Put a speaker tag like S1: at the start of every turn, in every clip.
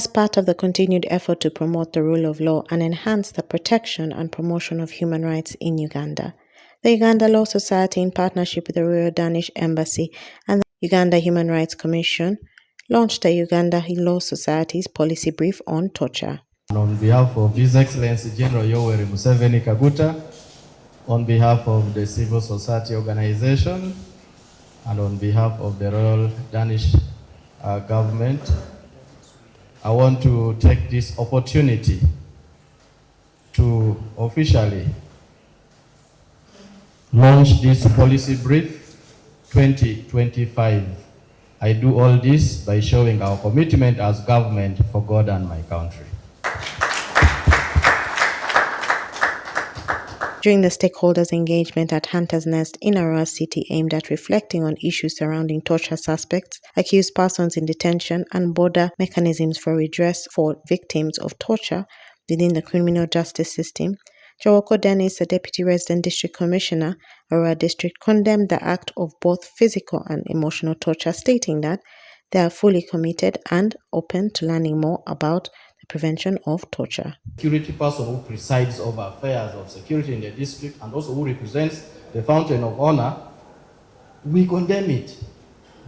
S1: As part of the continued effort to promote the rule of law and enhance the protection and promotion of human rights in Uganda, the Uganda Law Society, in partnership with the Royal Danish Embassy and the Uganda Human Rights Commission, launched the Uganda Law Society's policy brief on torture.
S2: On behalf of His Excellency General Yoweri Museveni Kaguta, on behalf of the civil society organization, and on behalf of the Royal Danish government, I want to take this opportunity to officially launch this policy brief 2025. I do all this by showing our commitment as government for God and my country.
S1: During the stakeholders' engagement at Hunter's Nest in Arua City aimed at reflecting on issues surrounding torture suspects, accused persons in detention, and border mechanisms for redress for victims of torture within the criminal justice system, Jawoko Dennis, the Deputy Resident District Commissioner, Arua District, condemned the act of both physical and emotional torture, stating that they are fully committed and open to learning more about the prevention of torture.
S2: Security person who presides over affairs of security in the district and also who represents the fountain of honor, we condemn it.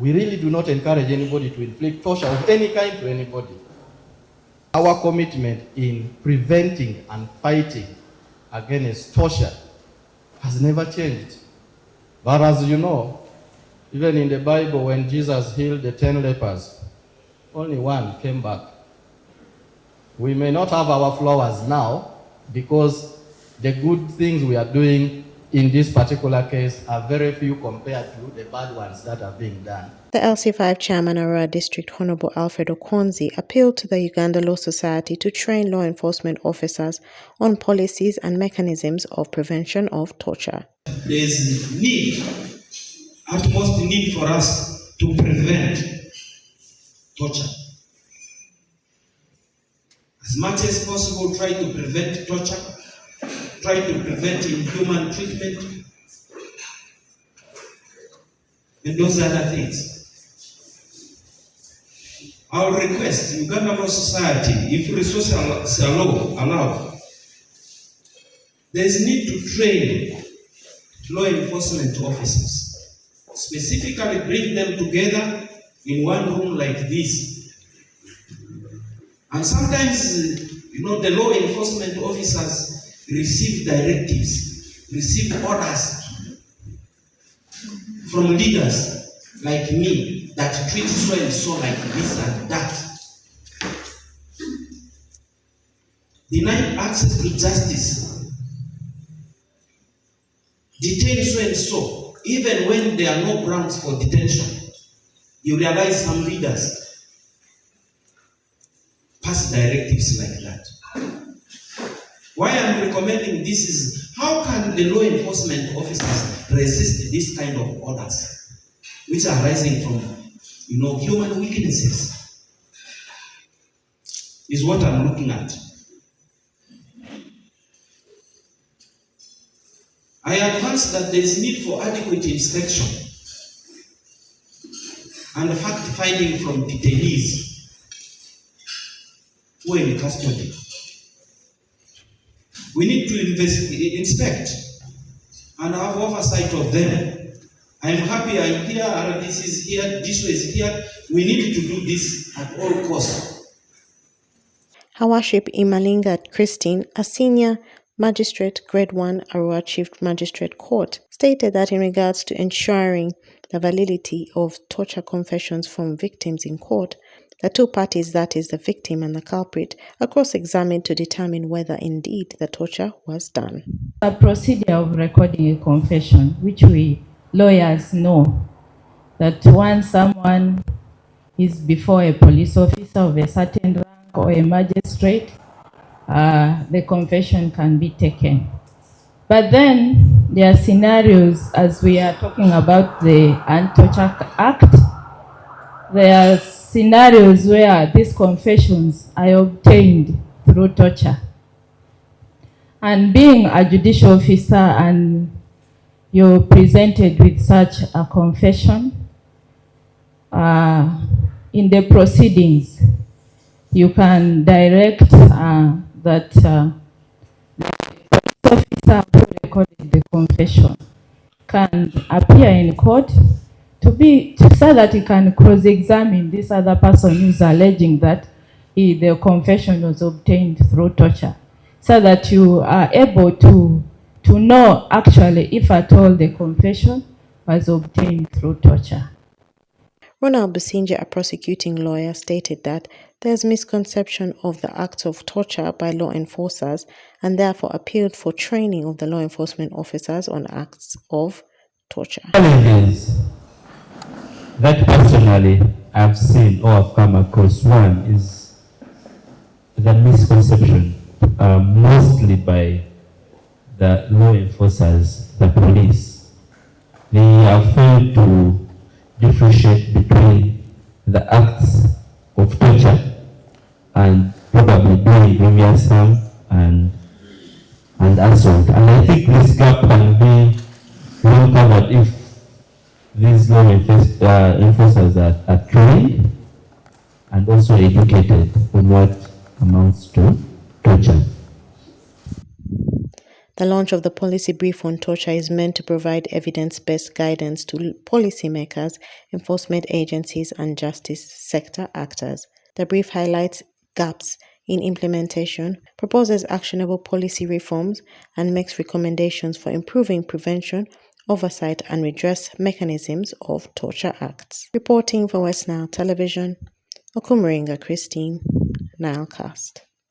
S2: We really do not encourage anybody to inflict torture of any kind to anybody. Our commitment in preventing and fighting against torture has never changed. But as you know, even in the Bible, when Jesus healed the 10 lepers, only one came back. We may not have our flowers now because the good things we are doing in this particular case are very few compared to the bad ones that are being done.
S1: The LC5 chairman, Arua District, Honorable Alfred Okonzi, appealed to the Uganda Law Society to train law enforcement officers on policies and mechanisms of prevention of torture.
S3: There is need, utmost need for us to prevent torture. As much as possible, try to prevent torture, try to prevent inhuman treatment, and those other things. I will request Uganda Law Society, if resources allow, there is need to train law enforcement officers, specifically bring them together in one room like this. And sometimes, the law enforcement officers receive directives, receive orders from leaders like me that treat so and so like this and that. Deny access to justice. Detain so and so, even when there are no grounds for detention. You realize some leaders pass directives like that. Why I'm recommending this is, how can the law enforcement officers resist this kind of orders which are rising from, human weaknesses? Is what I'm looking at. I advance that there is need for adequate inspection and fact-finding from detainees who are in custody. We need to inspect and have oversight of them. I'm happy I'm here, RDC is here, DISO is here. We need to do this at all costs.
S1: Her Worship Imalinga Christine, a senior magistrate, Grade 1, Arua Chief Magistrate Court, stated that in regards to ensuring the validity of torture confessions from victims in court, the two parties, that is the victim and the culprit, are cross-examined to determine whether indeed the torture was done.
S4: The procedure of recording a confession, which we lawyers know, that once someone is before a police officer of a certain rank or a magistrate, the confession can be taken. But then there are scenarios, as we are talking about the Anti-Torture Act, there are scenarios where these confessions are obtained through torture. And being a judicial officer and you're presented with such a confession, in the proceedings, you can direct that the officer who recorded the confession can appear in court so that he can cross-examine this other person who's alleging that the confession was obtained through torture, so that you are able to know actually if at all the confession was obtained through torture.
S1: Ronald Businja, a prosecuting lawyer, stated that there is misconception of the acts of torture by law enforcers and therefore appealed for training of the law enforcement officers on acts of torture.
S5: Challenges that personally I've seen or I've come across, one is the misconception, mostly by the law enforcers, the police. They have failed to differentiate between the acts of torture and probably doing grievous harm and assault. And I think this gap can be well covered if these law enforcers are trained and also educated on what amounts to torture.
S1: The launch of the policy brief on torture is meant to provide evidence-based guidance to policymakers, enforcement agencies, and justice sector actors. The brief highlights gaps in implementation, proposes actionable policy reforms, and makes recommendations for improving prevention, oversight, and redress mechanisms of torture acts. Reporting for West Nile Television, Okumuringa Christine, Nilecast.